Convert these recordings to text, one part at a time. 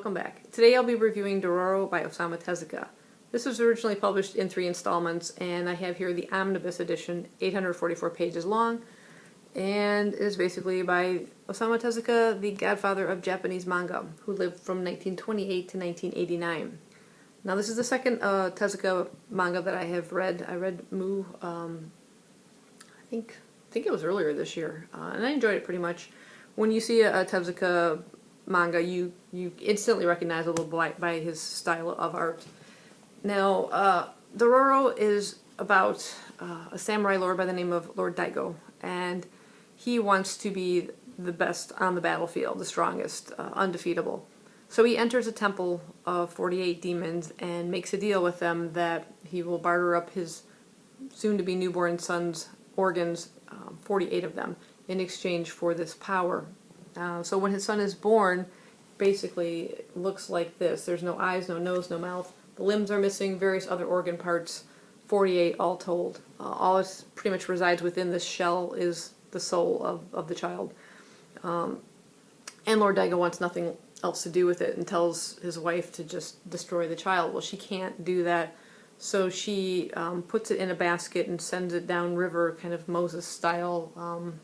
welcome back. Today I'll be reviewing Dororo by Osama Tezuka. This was originally published in 3 installments, and I have here the Omnibus edition, 844 pages long, and it is basically by Osama Tezuka, the godfather of Japanese manga, who lived from 1928 to 1989. Now this is the second Tezuka manga that I have read. I read Mu, I think it was earlier this year, and I enjoyed it pretty much. When you see a Tezuka manga, you instantly recognizable by his style of art. Now, Dororo is about a samurai lord by the name of Lord Daigo, and he wants to be the best on the battlefield, the strongest, undefeatable. So he enters a temple of 48 demons and makes a deal with them that he will barter up his soon-to-be newborn son's organs, 48 of them, in exchange for this power. So when his son is born, basically it looks like this. There's no eyes, no nose, no mouth. The limbs are missing, various other organ parts, 48 all told. All it pretty much resides within this shell is the soul of the child. And Lord Daigo wants nothing else to do with it and tells his wife to just destroy the child. Well, she can't do that, so she puts it in a basket and sends it down river, kind of Moses style.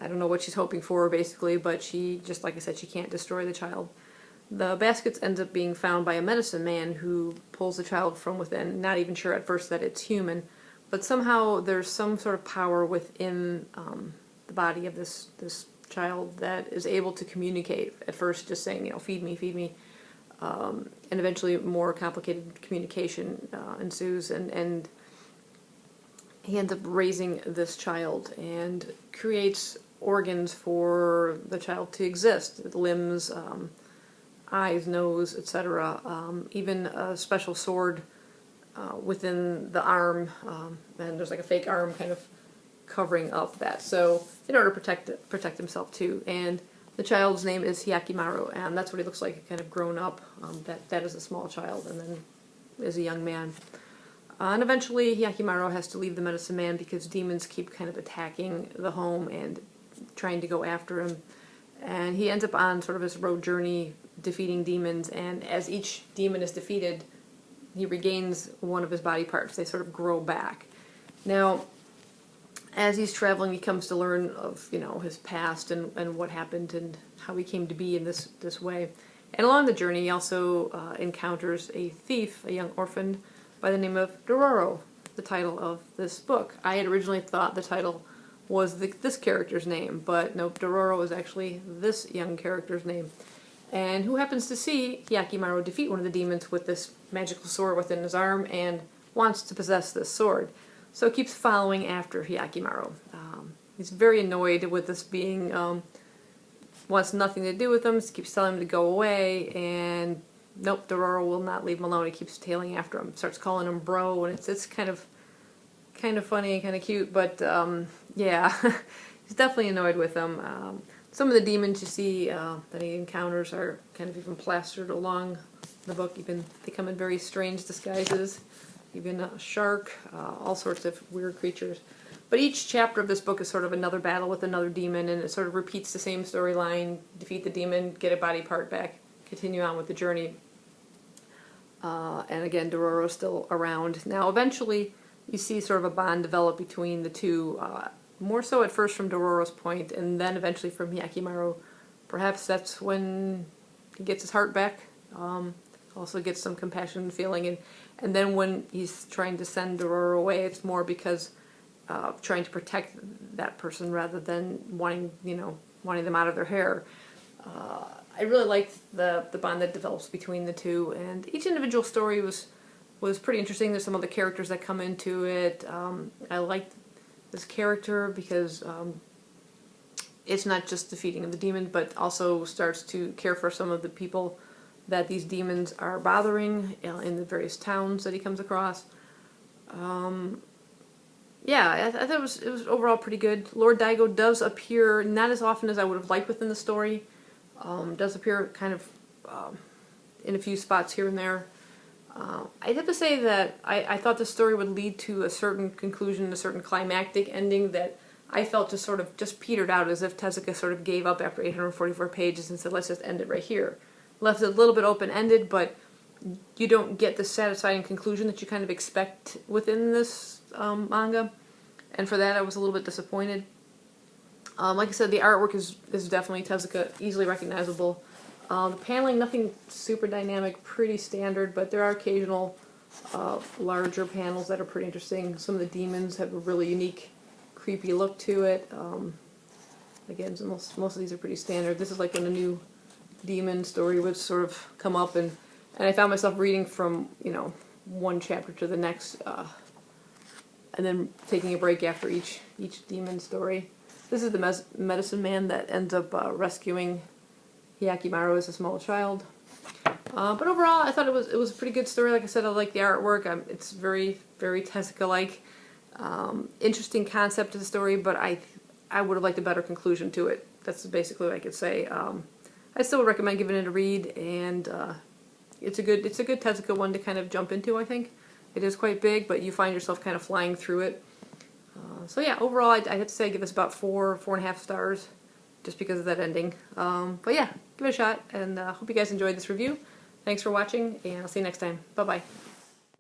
I don't know what she's hoping for, basically, but she, just like I said, she can't destroy the child. The basket ends up being found by a medicine man who pulls the child from within, not even sure at first that it's human, but somehow there's some sort of power within the body of this child that is able to communicate. At first just saying, feed me, and eventually more complicated communication ensues, and he ends up raising this child and creates organs for the child to exist, limbs, eyes, nose, etc. Even a special sword within the arm, and there's like a fake arm kind of covering up that, so in order to protect himself too. And the child's name is Hyakimaru, and that's what he looks like, kind of grown up. That is a small child, and then is a young man. And eventually Hyakimaru has to leave the medicine man because demons keep kind of attacking the home and trying to go after him. And he ends up on sort of his road journey defeating demons, and as each demon is defeated, he regains one of his body parts. They sort of grow back. Now, as he's traveling, he comes to learn of, his past and what happened and how he came to be in this way. And along the journey, he also encounters a thief, a young orphan, by the name of Dororo, the title of this book. I had originally thought the title was this character's name, but no, Dororo is actually this young character's name. And who happens to see Hyakimaru defeat one of the demons with this magical sword within his arm and wants to possess this sword. So keeps following after Hyakimaru. He's very annoyed with this being, wants nothing to do with him, keeps telling him to go away, and nope, Dororo will not leave him alone. He keeps tailing after him, starts calling him bro, and it's kind of funny and kind of cute, but yeah, he's definitely annoyed with him. Some of the demons you see that he encounters are kind of even plastered along the book. Even they come in very strange disguises. Even a shark, all sorts of weird creatures. But each chapter of this book is sort of another battle with another demon, and it sort of repeats the same storyline: defeat the demon, get a body part back, continue on with the journey. And again, Dororo's still around. Now, eventually, you see sort of a bond develop between the two, more so at first from Dororo's point, and then eventually from Hyakimaru. Perhaps that's when he gets his heart back, also gets some compassion and feeling, and then when he's trying to send Dororo away, it's more because trying to protect that person rather than wanting them out of their hair. I really liked the bond that develops between the two, and each individual story was pretty interesting. There's some other characters that come into it. I liked this character because it's not just defeating the demon, but also starts to care for some of the people that these demons are bothering in the various towns that he comes across. Yeah, I thought it was overall pretty good. Lord Daigo does appear not as often as I would have liked within the story. Does appear kind of in a few spots here and there. I'd have to say that I thought the story would lead to a certain conclusion, a certain climactic ending that I felt just petered out, as if Tezuka sort of gave up after 844 pages and said, let's just end it right here. left it a little bit open-ended, but you don't get the satisfying conclusion that you kind of expect within this manga. And for that, I was a little bit disappointed. Like I said, the artwork is definitely Tezuka, easily recognizable. The paneling, nothing super dynamic, pretty standard, but there are occasional larger panels that are pretty interesting. Some of the demons have a really unique, creepy look to it. Again, so most of these are pretty standard. This is like when a new demon story would sort of come up, and I found myself reading from, you know, one chapter to the next, and then taking a break after each demon story. This is the medicine man that ends up rescuing Hyakimaru as a small child. But overall, I thought it was a pretty good story. Like I said, I like the artwork. It's very, very Tezuka-like. Interesting concept to the story, but I would have liked a better conclusion to it. That's basically what I could say. I still would recommend giving it a read, and it's a good Tezuka one to kind of jump into, I think. It is quite big, but you find yourself kind of flying through it. So yeah, overall, I'd have to say I give this about 4.5 stars, just because of that ending. But yeah, give it a shot, and hope you guys enjoyed this review. Thanks for watching, and I'll see you next time. Bye-bye.